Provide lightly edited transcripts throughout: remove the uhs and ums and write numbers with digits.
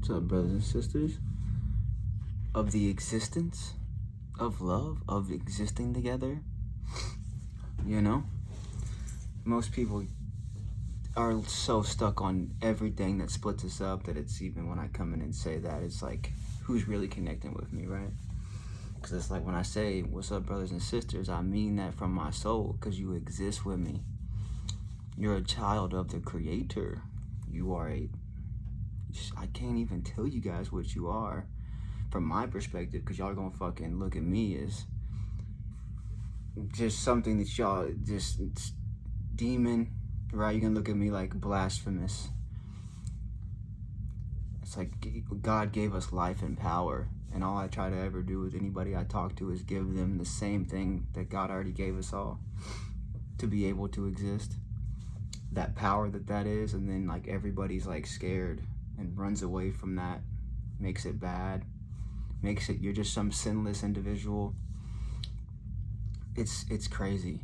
What's up, brothers and sisters? Of the existence of love, of existing together. You know? Most people are so stuck on everything that splits us up that it's even when I come in and say that, it's like, who's really connecting with me, right? Because it's like when I say, what's up, brothers and sisters, I mean that from my soul, because you exist with me. You're a child of the Creator. You are I can't even tell you guys what you are from my perspective, because y'all are gonna fucking look at me as just something that y'all just demon, right? You're gonna look at me like blasphemous. It's like God gave us life and power, and all I try to ever do with anybody I talk to is give them the same thing that God already gave us all, to be able to exist, that power that is. And then like everybody's like scared and runs away from that, makes it bad, makes it you're just some sinless individual. It's crazy.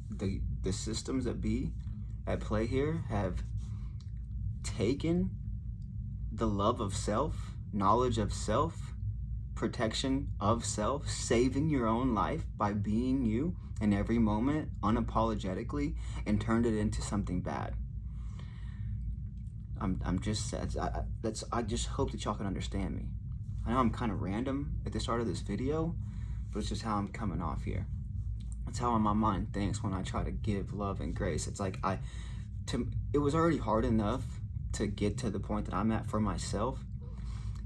The systems that be at play here have taken the love of self, knowledge of self, protection of self, saving your own life by being you in every moment unapologetically, and turned it into something bad. I just hope that y'all can understand me. I know I'm kind of random at the start of this video, but it's just how I'm coming off here. That's how my mind thinks when I try to give love and grace. It's like it was already hard enough to get to the point that I'm at for myself,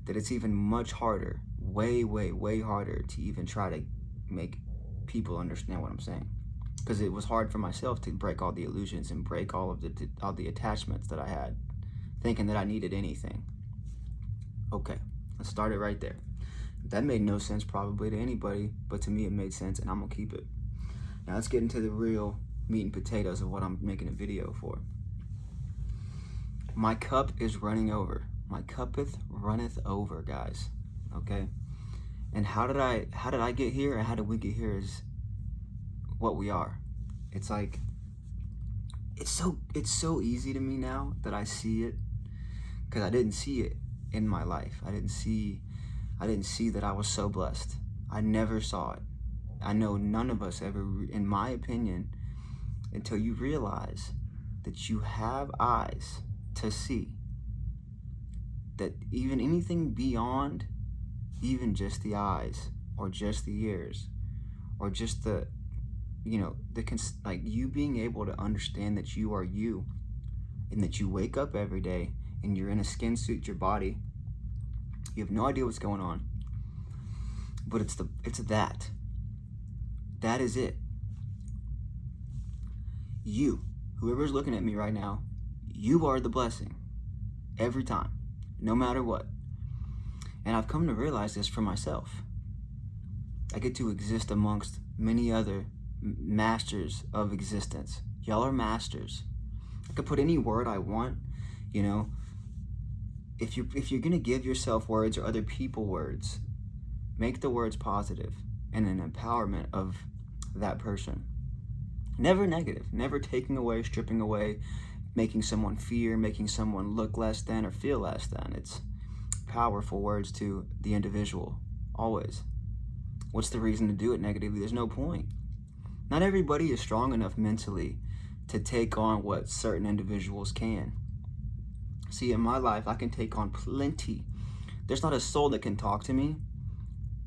that it's even much harder, way, way, way harder to even try to make people understand what I'm saying. Because it was hard for myself to break all the illusions and break all the attachments that I had, thinking that I needed anything. Okay, let's start it right there. That made no sense probably to anybody, but to me it made sense, and I'm gonna keep it. Now let's get into the real meat and potatoes of what I'm making a video for. My cup is running over. My cuppeth runneth over, guys. Okay? And how did I get here, and how did we get here is what we are. It's like it's so easy to me now that I see it, because I didn't see it in my life. I didn't see that I was so blessed. I never saw it. I know none of us ever, in my opinion, until you realize that you have eyes to see, that even anything beyond even just the eyes or just the ears or just the, like you being able to understand that you are you, and that you wake up every day and you're in a skin suit, your body, you have no idea what's going on, but it's that is it. You, whoever's looking at me right now, you are the blessing every time, no matter what. And I've come to realize this for myself. I get to exist amongst many other masters of existence. Y'all are masters. I could put any word I want, if you're gonna give yourself words or other people words, make the words positive and an empowerment of that person. Never negative, never taking away, stripping away, making someone fear, making someone look less than or feel less than. It's powerful words to the individual, always. What's the reason to do it negatively? There's no point. Not everybody is strong enough mentally to take on what certain individuals can. See, in my life, I can take on plenty. There's not a soul that can talk to me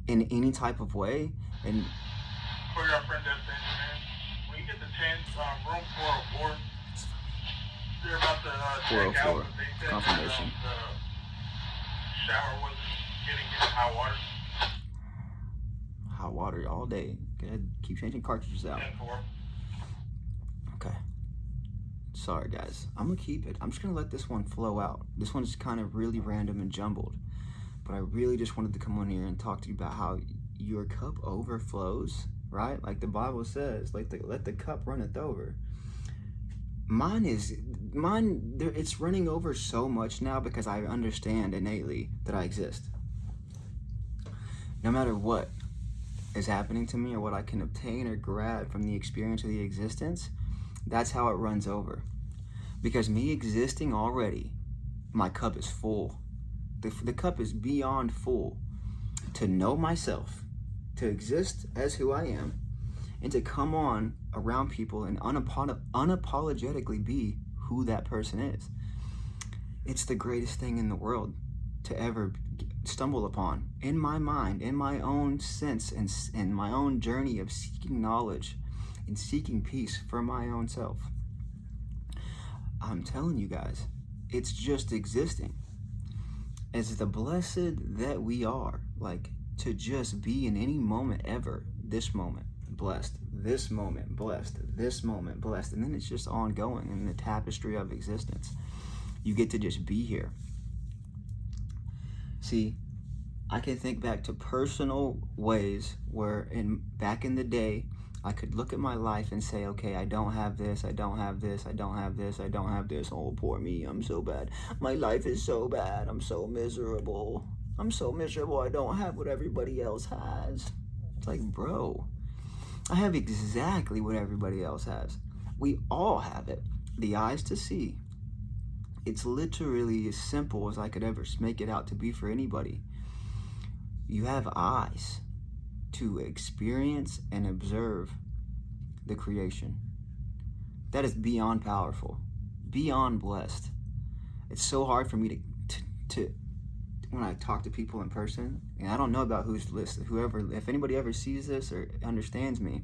in any type of way. And for your friend that's in, man, when you get the chance, room 404, they're about to check out, but they said confirmation. The shower wasn't getting hot water. Hot water all day. Go ahead, keep changing cartridges out. 10-4. Okay. Sorry, guys. I'm gonna keep it. I'm just gonna let this one flow out. This one's kind of really random and jumbled, but I really just wanted to come on here and talk to you about how your cup overflows, right? Like the Bible says, let the cup runneth over. Mine, it's running over so much now because I understand innately that I exist. No matter what is happening to me or what I can obtain or grab from the experience of the existence, that's how it runs over. Because me existing already, my cup is full. The cup is beyond full to know myself, to exist as who I am, and to come on around people and unapologetically be who that person is. It's the greatest thing in the world to ever stumble upon. In my mind, in my own sense, and my own journey of seeking knowledge and seeking peace for my own self. I'm telling you guys, it's just existing. As the blessed that we are, like, to just be in any moment ever, this moment, blessed, this moment, blessed, this moment, blessed, and then it's just ongoing in the tapestry of existence. You get to just be here. See, I can think back to personal ways where back in the day, I could look at my life and say, okay, I don't have this, I don't have this, I don't have this, I don't have this. Oh, poor me, I'm so bad. My life is so bad. I'm so miserable. I'm so miserable. I don't have what everybody else has. It's like, bro, I have exactly what everybody else has. We all have it. The eyes to see. It's literally as simple as I could ever make it out to be for anybody. You have eyes to experience and observe the creation. That is beyond powerful, beyond blessed. It's so hard for me to when I talk to people in person, and I don't know about who's listening, if anybody ever sees this or understands me,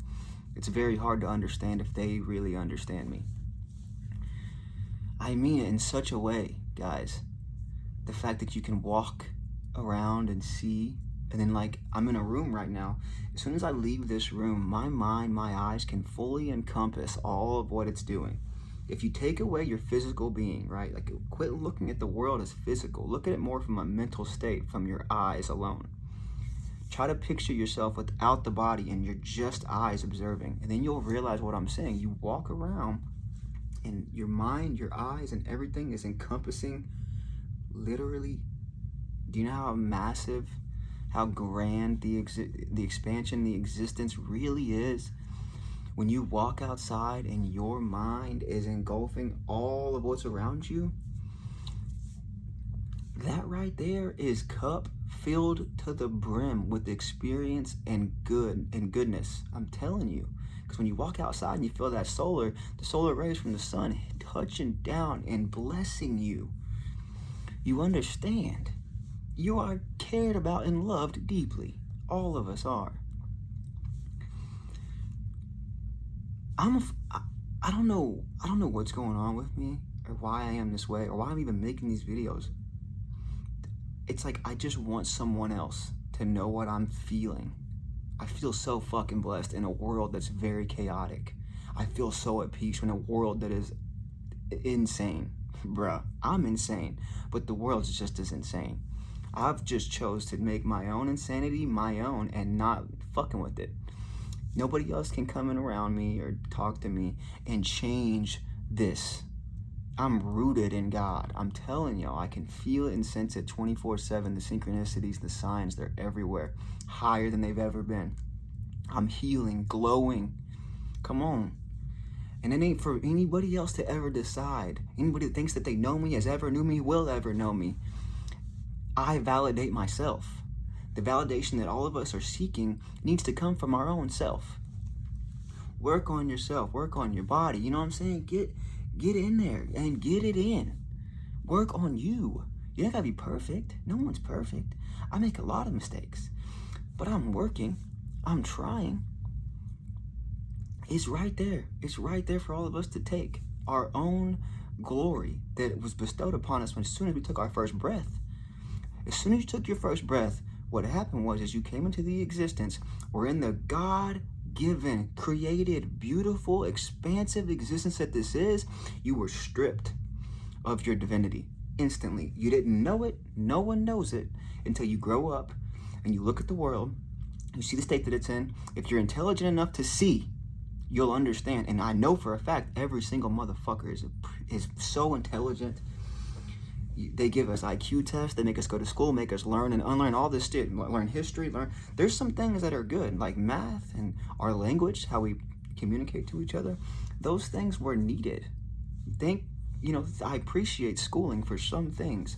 it's very hard to understand if they really understand me. I mean it in such a way, guys. The fact that you can walk around and see, and then, like, I'm in a room right now. As soon as I leave this room, my mind, my eyes can fully encompass all of what it's doing. If you take away your physical being, right? Like, quit looking at the world as physical. Look at it more from a mental state, from your eyes alone. Try to picture yourself without the body and you're just eyes observing. And then you'll realize what I'm saying. You walk around and your mind, your eyes, and everything is encompassing literally. Do you know how massive, how grand the expansion, the existence really is? When you walk outside and your mind is engulfing all of what's around you, that right there is cup filled to the brim with experience and goodness. I'm telling you. Because when you walk outside and you feel that the solar rays from the sun touching down and blessing you, you understand. You are cared about and loved deeply. All of us are. I don't know what's going on with me or why I am this way or why I'm even making these videos. It's like I just want someone else to know what I'm feeling. I feel so fucking blessed in a world that's very chaotic. I feel so at peace in a world that is insane. Bruh, I'm insane, but the world's just as insane. I've just chose to make my own insanity my own and not fucking with it. Nobody else can come in around me or talk to me and change this. I'm rooted in God. I'm telling y'all, I can feel it and sense it 24/7. The synchronicities, the signs, they're everywhere. Higher than they've ever been. I'm healing, glowing. Come on. And it ain't for anybody else to ever decide. Anybody that thinks that they know me, has ever knew me, will ever know me. I validate myself. The validation that all of us are seeking needs to come from our own self. Work on yourself. Work on your body. You know what I'm saying? Get in there and get it in. Work on you. You don't gotta be perfect. No one's perfect. I make a lot of mistakes. But I'm working. I'm trying. It's right there. It's right there for all of us to take. Our own glory that was bestowed upon us as soon as we took our first breath. As soon as you took your first breath, what happened was you came into the existence, or in the God-given, created, beautiful, expansive existence that this is, you were stripped of your divinity instantly. You didn't know it. No one knows it until you grow up and you look at the world, you see the state that it's in. If you're intelligent enough to see, you'll understand. And I know for a fact every single motherfucker is so intelligent. They give us IQ tests. They make us go to school, make us learn and unlearn all this shit. Learn history. There's some things that are good, like math and our language, how we communicate to each other. Those things were needed. I appreciate schooling for some things.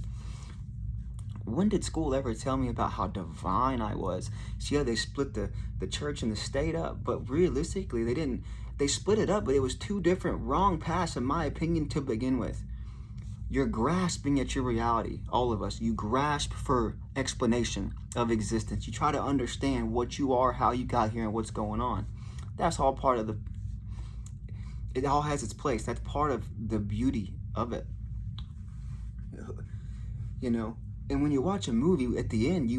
When did school ever tell me about how divine I was? See how they split the church and the state up? But realistically, they didn't. They split it up, but it was two different wrong paths, in my opinion, to begin with. You're grasping at your reality, all of us. You grasp for explanation of existence. You try to understand what you are, how you got here, and what's going on. That's all part of it all has its place. That's part of the beauty of it. You know, and when you watch a movie, at the end,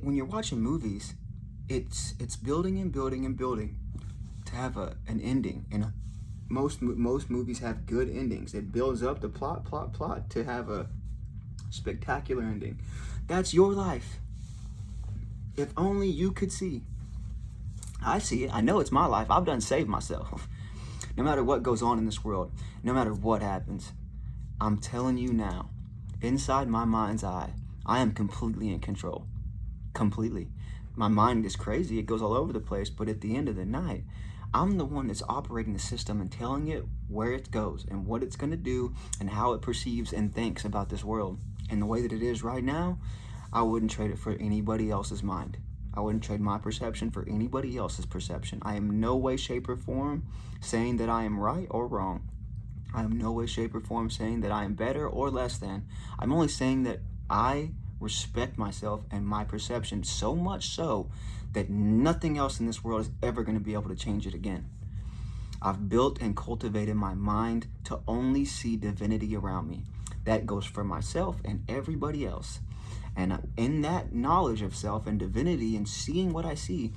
when you're watching movies, it's building and building and building to have an ending. And most movies have good endings. It builds up the plot to have a spectacular ending. That's your life. If only you could see. I see it. I know it's my life. I've done saved myself. No matter what goes on in this world, no matter what happens, I'm telling you now, inside my mind's eye, I am completely in control. Completely. My mind is crazy. It goes all over the place. But at the end of the night, I'm the one that's operating the system and telling it where it goes and what it's going to do and how it perceives and thinks about this world. And the way that it is right now, I wouldn't trade it for anybody else's mind. I wouldn't trade my perception for anybody else's perception. I am no way, shape, or form saying that I am right or wrong. I am no way, shape, or form saying that I am better or less than. I'm only saying that I respect myself and my perception so much so that nothing else in this world is ever going to be able to change it again. I've built and cultivated my mind to only see divinity around me. That goes for myself and everybody else. And in that knowledge of self and divinity and seeing what I see,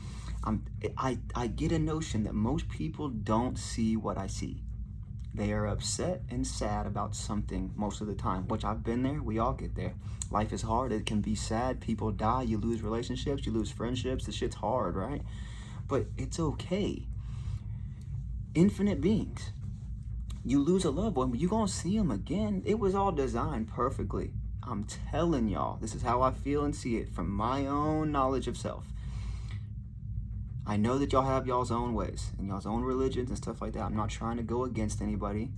I get a notion that most people don't see what I see. They are upset and sad about something most of the time, which I've been there. We all get there. Life is hard. It can be sad. People die. You lose relationships. You lose friendships. The shit's hard, right? But it's okay. Infinite beings. You lose a loved one, but you're going to see them again. It was all designed perfectly. I'm telling y'all, this is how I feel and see it from my own knowledge of self. I know that y'all have y'all's own ways and y'all's own religions and stuff like that. I'm not trying to go against anybody.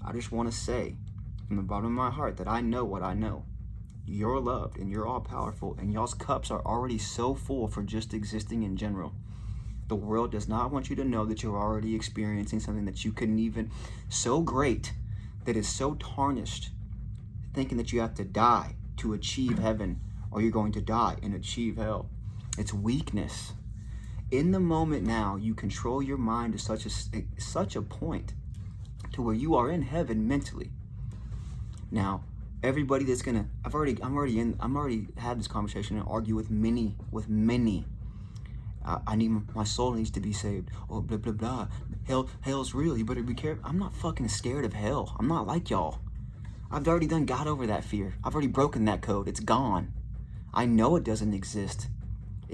I just want to say from the bottom of my heart that I know what I know. You're loved and you're all powerful, and y'all's cups are already so full for just existing in general. The world does not want you to know that you're already experiencing something that you couldn't even, so great that is so tarnished, thinking that you have to die to achieve heaven, or you're going to die and achieve hell. It's weakness. In the moment now, you control your mind to such a point to where you are in heaven mentally. Now, everybody that's gonna, I'm already had this conversation and argue with many. My soul needs to be saved. Oh, blah blah blah. Hell's real. You better be careful. I'm not fucking scared of hell. I'm not like y'all. I've already got over that fear. I've already broken that code. It's gone. I know it doesn't exist.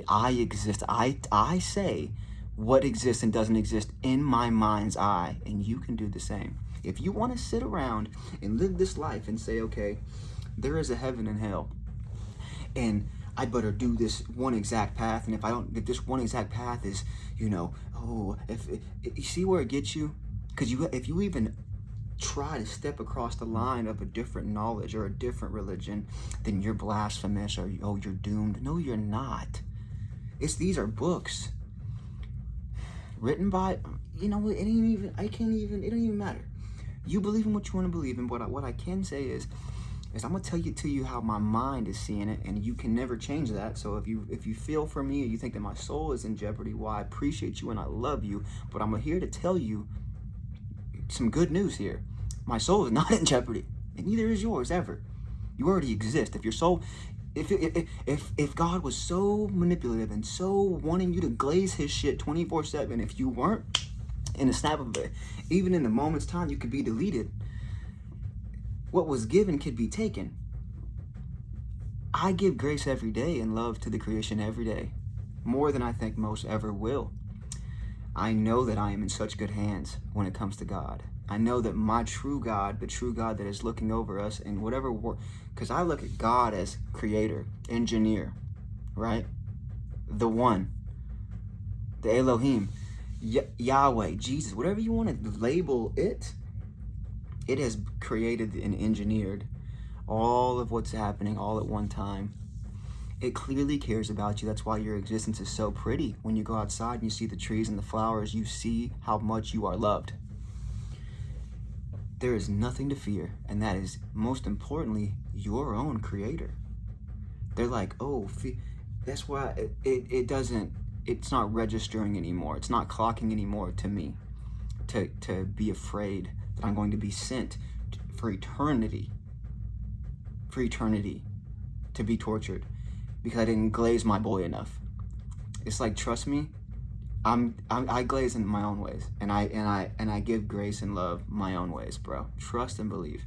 I exist. I say what exists and doesn't exist in my mind's eye, and you can do the same. If you want to sit around and live this life and say, okay, there is a heaven and hell, and I better do this one exact path, and if this one exact path is, if you see where it gets you, because if you even try to step across the line of a different knowledge or a different religion, then you're blasphemous or you're doomed. No, you're not. These are books written by, it don't even matter. You believe in what you want to believe in. What I can say is I'm gonna tell you how my mind is seeing it, and you can never change that. So if you feel for me or you think that my soul is in jeopardy, well, I appreciate you and I love you, but I'm here to tell you some good news here. My soul is not in jeopardy, and neither is yours ever. You already exist. If your soul, if God was so manipulative and so wanting you to glaze his shit 24/7, if you weren't, in a snap of it, even in a moment's time, you could be deleted. What was given could be taken. I give grace every day and love to the creation every day, more than I think most ever will. I know that I am in such good hands when it comes to God. I know that my true God, the true God that is looking over us in whatever work, because I look at God as creator, engineer, right? The one, the Elohim, Yahweh, Jesus, whatever you want to label it, it has created and engineered all of what's happening all at one time. It clearly cares about you. That's why your existence is so pretty. When you go outside and you see the trees and the flowers, you see how much you are loved. There is nothing to fear, and that is, most importantly, your own creator. They're like, oh, that's why it's not registering anymore. It's not clocking anymore to me to be afraid that I'm going to be sent for eternity to be tortured because I didn't glaze my boy enough. It's like, trust me, I glaze in my own ways, and I give grace and love my own ways, bro. Trust and believe.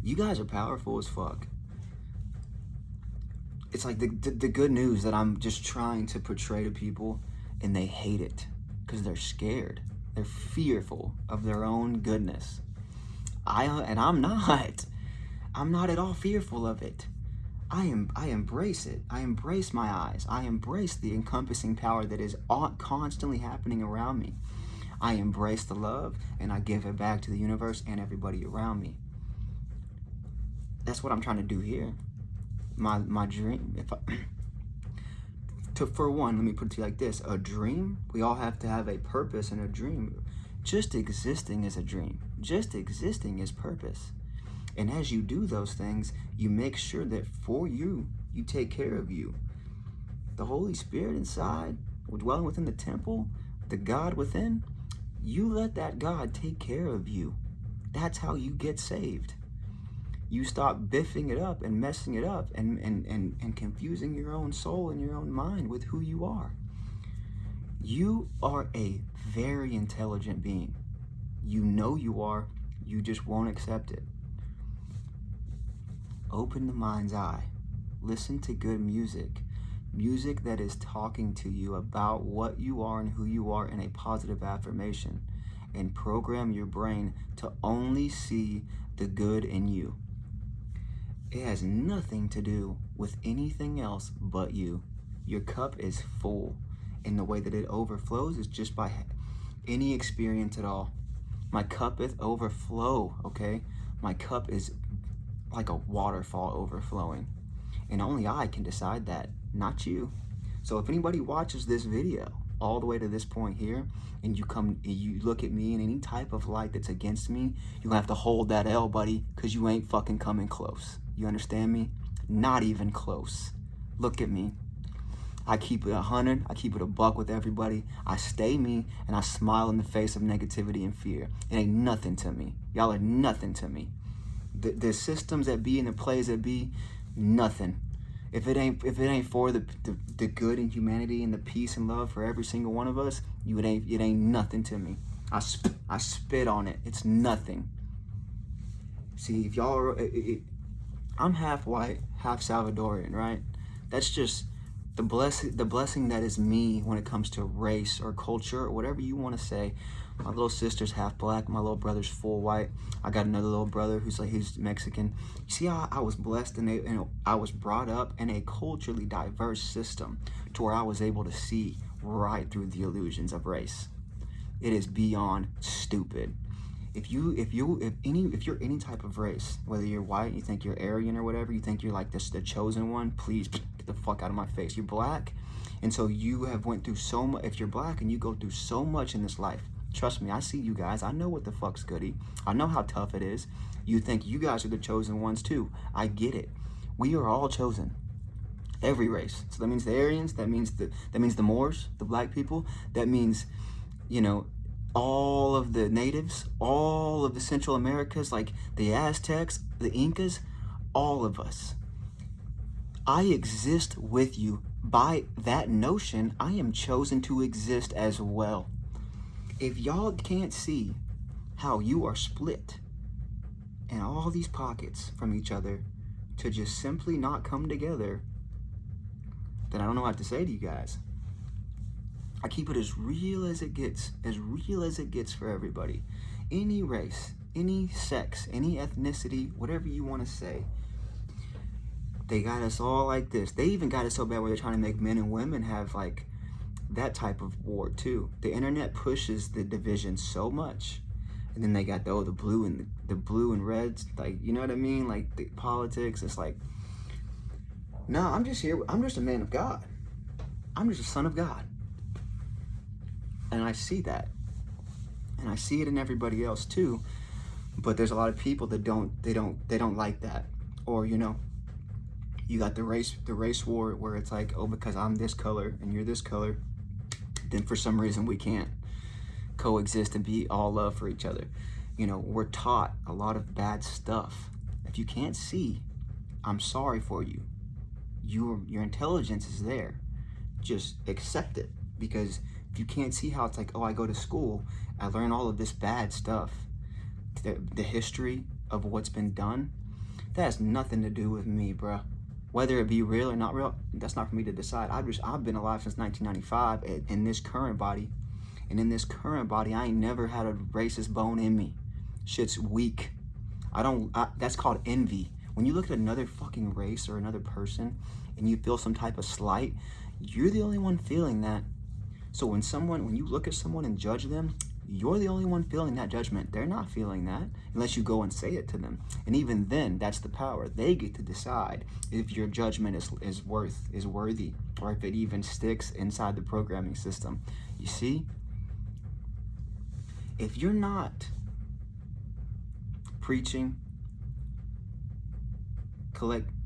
You guys are powerful as fuck. It's like the good news that I'm just trying to portray to people, and they hate it because they're scared. They're fearful of their own goodness. I'm not. I'm not at all fearful of it. I embrace it. I embrace my eyes. I embrace the encompassing power that is constantly happening around me. I embrace the love, and I give it back to the universe and everybody around me. That's what I'm trying to do here. My dream, for one, let me put it to you like this: a dream, we all have to have a purpose and a dream. Just existing is a dream. Just existing is purpose. And as you do those things, you make sure that for you take care of you. The Holy Spirit inside, dwelling within the temple, the God within, you let that God take care of you. That's how you get saved. You stop biffing it up and messing it up and confusing your own soul and your own mind with who you are. You are a very intelligent being. You know you are, you just won't accept it. Open the mind's eye. Listen to good music. Music that is talking to you about what you are and who you are in a positive affirmation. And program your brain to only see the good in you. It has nothing to do with anything else but you. Your cup is full. And the way that it overflows is just by any experience at all. My cup is overflow, okay? My cup is like a waterfall overflowing. And only I can decide that, not you. So if anybody watches this video all the way to this point here, and you look at me in any type of light that's against me, you're gonna have to hold that L, buddy, because you ain't fucking coming close. You understand me? Not even close. Look at me. I keep it 100, I keep it a buck with everybody. I stay me, and I smile in the face of negativity and fear. It ain't nothing to me. Y'all are nothing to me. The systems that be and the plays that be, nothing. If it ain't for the good and humanity and the peace and love for every single one of us, it ain't nothing to me. I spit on it. It's nothing. See, if y'all are, I'm half white, half Salvadorian, right? That's just the blessing that is me when it comes to race or culture or whatever you want to say. My little sister's half black. My little brother's full white. I got another little brother who's Mexican. You see how I was blessed and I was brought up in a culturally diverse system to where I was able to see right through the illusions of race. It is beyond stupid. If you're any type of race, whether you're white, you think you're Aryan or whatever, you think you're like the chosen one, please get the fuck out of my face. You're black, and so you have went through so much. If you're black and you go through so much in this life, trust me, I see you guys. I know what the fuck's goody. I know how tough it is. You think you guys are the chosen ones too. I get it. We are all chosen. Every race. So that means the Aryans. That means the Moors, the black people. That means, all of the natives, all of the Central Americas, like the Aztecs, the Incas, all of us. I exist with you. By that notion, I am chosen to exist as well. If y'all can't see how you are split in all these pockets from each other to just simply not come together, then I don't know what to say to you guys. I keep it as real as it gets for everybody. Any race, any sex, any ethnicity, whatever you want to say. They got us all like this. They even got it so bad where they're trying to make men and women have like that type of war too. The internet pushes the division so much And then they got the blue and the blue and reds, like, you know what I mean? Like the politics. It's like, no, I'm just here. I'm just a man of God. I'm just a son of God. And I see that. And I see it in everybody else too. But there's a lot of people that don't like that. Or, you know, you got the race war where it's like, oh, because I'm this color and you're this color, then for some reason we can't coexist and be all love for each other. You know, we're taught a lot of bad stuff. If you can't see, I'm sorry for you. Your intelligence is there. Just accept it. Because if you can't see how it's like, oh, I go to school, I learn all of this bad stuff, the history of what's been done, that has nothing to do with me, bruh. Whether it be real or not real, that's not for me to decide. I've been alive since 1995 in this current body. And in this current body, I ain't never had a racist bone in me. Shit's weak. That's called envy. When you look at another fucking race or another person and you feel some type of slight, you're the only one feeling that. So when you look at someone and judge them, you're the only one feeling that judgment. They're not feeling that unless you go and say it to them. And even then, that's the power. They get to decide if your judgment is worthy, or if it even sticks inside the programming system. You see? If you're not preaching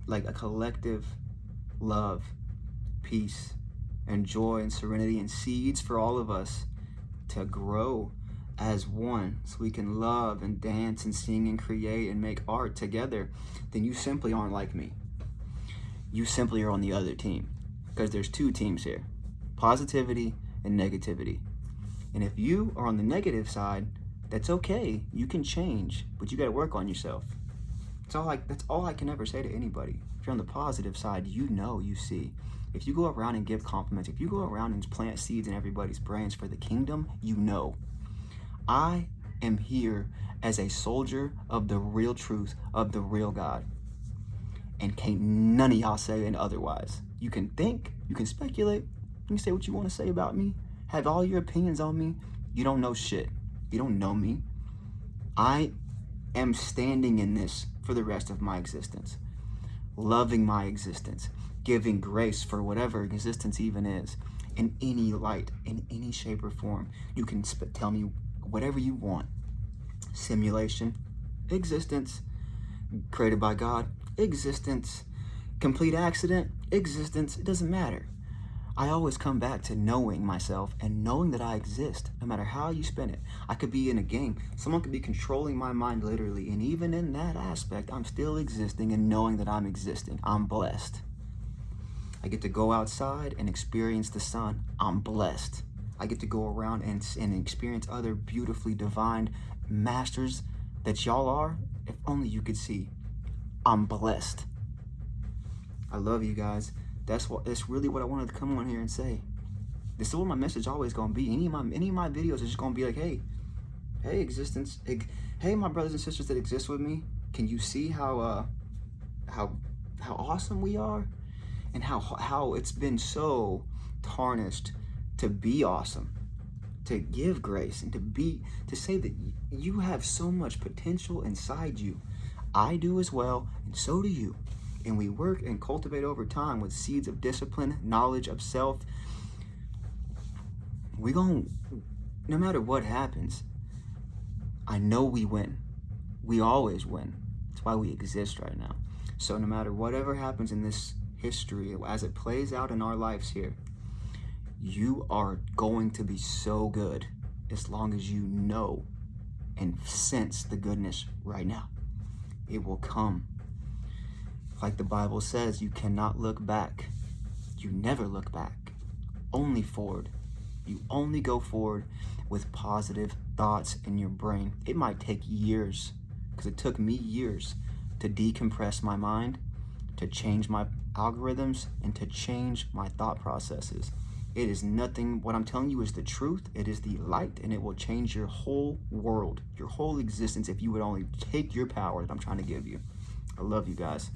like a collective love, peace, and joy and serenity and seeds for all of us to grow as one so we can love and dance and sing and create and make art together, then you simply aren't like me. You simply are on the other team, because there's two teams here, positivity and negativity. And if you are on the negative side, that's okay. You can change, but you got to work on yourself. That's all I can ever say to anybody. If you're on the positive side, you see. If you go around and give compliments, if you go around and plant seeds in everybody's brains for the kingdom, you know. I am here as a soldier of the real truth, of the real God. And can't none of y'all say it otherwise. You can think, you can speculate, you can say what you want to say about me, have all your opinions on me. You don't know shit. You don't know me. I am standing in this for the rest of my existence, loving my existence, giving grace for whatever existence even is, in any light, in any shape or form. You can tell me whatever you want. Simulation, existence, created by God, existence, complete accident, existence, it doesn't matter. I always come back to knowing myself and knowing that I exist, no matter how you spin it. I could be in a game. Someone could be controlling my mind literally, and even in that aspect, I'm still existing and knowing that I'm existing. I'm blessed. I get to go outside and experience the sun. I'm blessed. I get to go around and experience other beautifully divine masters that y'all are. If only you could see. I'm blessed. I love you guys. That's really what I wanted to come on here and say. This is what my message always gonna be. Any of my videos is just gonna be like, hey existence, hey my brothers and sisters that exist with me. Can you see how awesome we are, and how it's been so tarnished to be awesome, to give grace, and to say that you have so much potential inside you. I do as well, and so do you. And we work and cultivate over time with seeds of discipline, knowledge of self. No matter what happens, I know we win. We always win. That's why we exist right now. So no matter whatever happens in this history, as it plays out in our lives here, you are going to be so good as long as you know and sense the goodness right now. It will come. Like the Bible says, you cannot look back. You never look back, only forward. You only go forward with positive thoughts in your brain. It might take years, because it took me years to decompress my mind, to change my algorithms, and to change my thought processes. It is nothing. What I'm telling you is the truth. It is the light, and it will change your whole world, your whole existence, if you would only take your power that I'm trying to give you. I love you guys.